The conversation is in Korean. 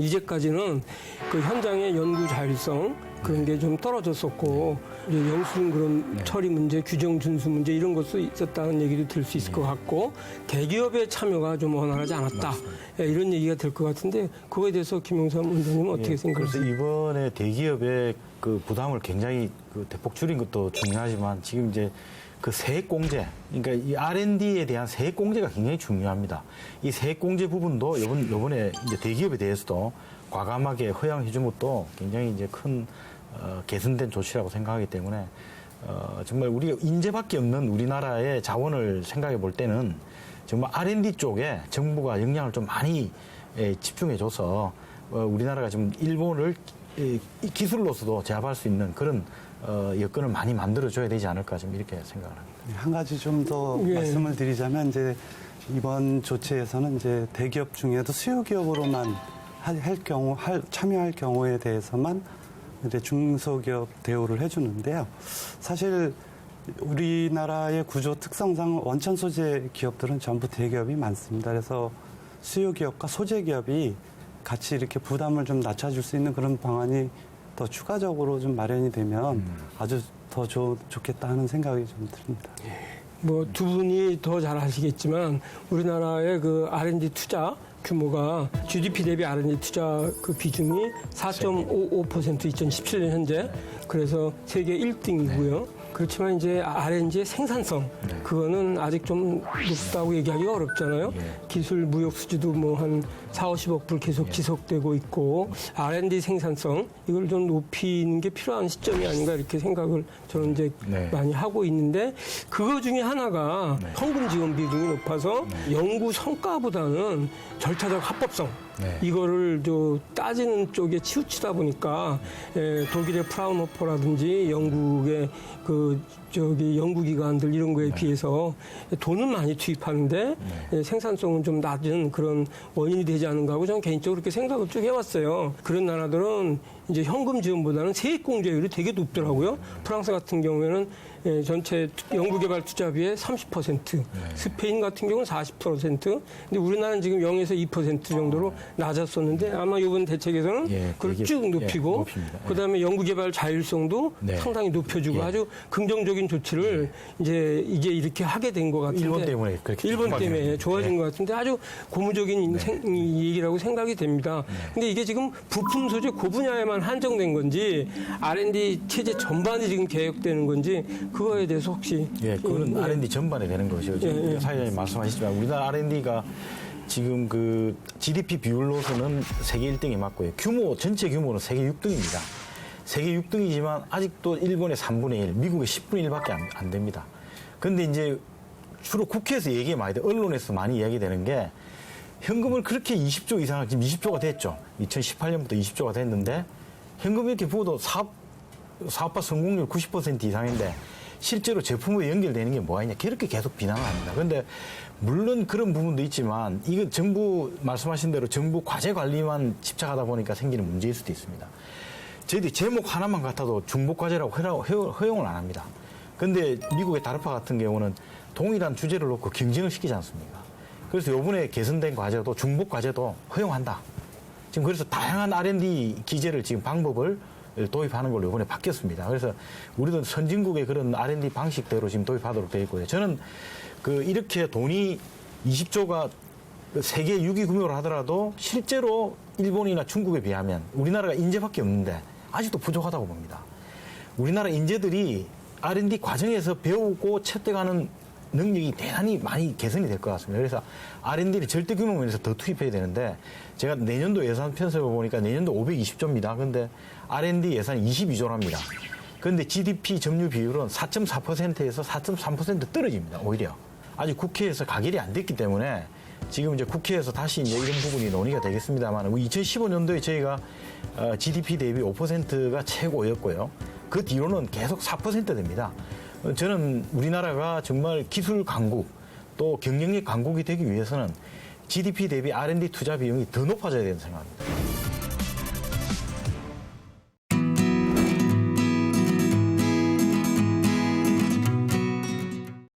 이제까지는 그 현장의 연구 자율성 그런 게 좀 떨어졌었고 이제 영수증 그런 처리 문제, 규정 준수 문제 이런 것도 있었다는 얘기도 들 수 있을 것 같고 대기업의 참여가 좀 원활하지 않았다. 이런 얘기가 될 것 같은데 그거에 대해서 김영삼 원장님은 어떻게 생각하세요? 그래서 이번에 대기업의 그 부담을 굉장히 그 대폭 줄인 것도 중요하지만 지금 이제 그 세액공제, 그러니까 이 R&D에 대한 세액공제가 굉장히 중요합니다. 이 세액공제 부분도 요번에 이제 대기업에 대해서도 과감하게 허용해 준 것도 굉장히 이제 큰 개선된 조치라고 생각하기 때문에 정말 우리가 인재밖에 없는 우리나라의 자원을 생각해 볼 때는 정말 R&D 쪽에 정부가 역량을 좀 많이 집중해 줘서 우리나라가 지금 일본을 기술로서도 제압할 수 있는 그런 여건을 많이 만들어줘야 되지 않을까 좀 이렇게 생각을 합니다. 한 가지 좀 더 말씀을 드리자면 이제 이번 조치에서는 이제 대기업 중에도 수요 기업으로만 참여할 경우에 대해서만 이제 중소기업 대우를 해주는데요. 사실 우리나라의 구조 특성상 원천 소재 기업들은 전부 대기업이 많습니다. 그래서 수요 기업과 소재 기업이 같이 이렇게 부담을 좀 낮춰줄 수 있는 그런 방안이 더 추가적으로 좀 마련이 되면 아주 더 좋겠다 하는 생각이 좀 듭니다. 뭐 두 분이 더 잘 아시겠지만 우리나라의 그 R&D 투자 규모가 GDP 대비 R&D 투자 그 비중이 4.55% 2017년 현재 그래서 세계 1등이고요. 그렇지만 이제 R&D의 생산성 그거는 아직 좀 높다고 얘기하기가 어렵잖아요. 기술 무역 수지도 뭐 한 4, 50억 불 계속 지속되고 있고 R&D 생산성 이걸 좀 높이는 게 필요한 시점이 아닌가 이렇게 생각을 저는 이제 많이 하고 있는데 그거 중에 하나가 현금 지원 비중이 높아서 연구 성과보다는 절차적 합법성 이거를 따지는 쪽에 치우치다 보니까 독일의 프라운호퍼라든지 영국의 연구기관들 이런 거에 비해서 돈은 많이 투입하는데 생산성은 좀 낮은 그런 원인이 되지 않은가 하고 저는 개인적으로 그렇게 생각을 쭉 해왔어요. 그런 나라들은 이제 현금 지원보다는 세액 공제율이 되게 높더라고요. 프랑스 같은 경우에는 전체 연구개발 투자비의 30%, 스페인 같은 경우는 40%, 근데 우리나라는 지금 0에서 2% 정도로 낮았었는데 아마 이번 대책에서는 그걸 쭉 높이고 그다음에 연구개발 자율성도 상당히 높여주고 아주 긍정적인 조치를 이제 이게 이렇게 하게 된 것 같은데 일본 때문에 그렇게 일본 때문에 좋아진 것 같은데 아주 고무적인 얘기라고 생각이 됩니다. 근데 이게 지금 부품 소재 그 분야에만 한정된 건지 R&D 체제 전반이 지금 개혁되는 건지 그거에 대해서 혹시 그거는 R&D 전반에 되는 것이죠. 지금 사회자님 말씀하셨지만 우리나라 R&D가 지금 그 GDP 비율로서는 세계 1등이 맞고요. 전체 규모는 세계 6등입니다. 세계 6등이지만 아직도 일본의 3분의 1, 미국의 10분의 1밖에 안 됩니다. 그런데 이제 주로 국회에서 얘기 많이 돼, 언론에서 많이 이야기되는 게 현금을 그렇게 20조 이상을 지금 20조가 됐죠. 2018년부터 20조가 됐는데 현금 이렇게 부어도 사업화 성공률 90% 이상인데 실제로 제품에 연결되는 게 뭐가 있냐 그렇게 계속 비난을 합니다. 그런데 물론 그런 부분도 있지만 이건 정부 말씀하신 대로 정부 과제 관리만 집착하다 보니까 생기는 문제일 수도 있습니다. 저희들이 제목 하나만 같아도 중복 과제라고 허용을 안 합니다. 그런데 미국의 다르파 같은 경우는 동일한 주제를 놓고 경쟁을 시키지 않습니까? 그래서 이번에 개선된 과제도 중복 과제도 허용한다. 지금 그래서 다양한 R&D 기제를 지금 방법을 도입하는 걸로 이번에 바뀌었습니다. 그래서 우리도 선진국의 그런 R&D 방식대로 지금 도입하도록 되어 있고요. 저는 이렇게 돈이 20조가 세계 6위 규모로 하더라도 실제로 일본이나 중국에 비하면 우리나라가 인재밖에 없는데 아직도 부족하다고 봅니다. 우리나라 인재들이 R&D 과정에서 배우고 채택하는 능력이 대단히 많이 개선이 될 것 같습니다. 그래서 R&D를 절대 규모 면에서 더 투입해야 되는데 제가 내년도 예산 편성을 보니까 내년도 520조입니다. 그런데 R&D 예산이 22조랍니다. 그런데 GDP 점유 비율은 4.4%에서 4.3% 떨어집니다. 오히려. 아직 국회에서 가결이 안 됐기 때문에 지금 이제 국회에서 다시 이제 이런 부분이 논의가 되겠습니다만 2015년도에 저희가 GDP 대비 5%가 최고였고요. 그 뒤로는 계속 4% 됩니다. 저는 우리나라가 정말 기술 강국 또 경영력 강국이 되기 위해서는 GDP 대비 R&D 투자 비용이 더 높아져야 된다고 생각합니다.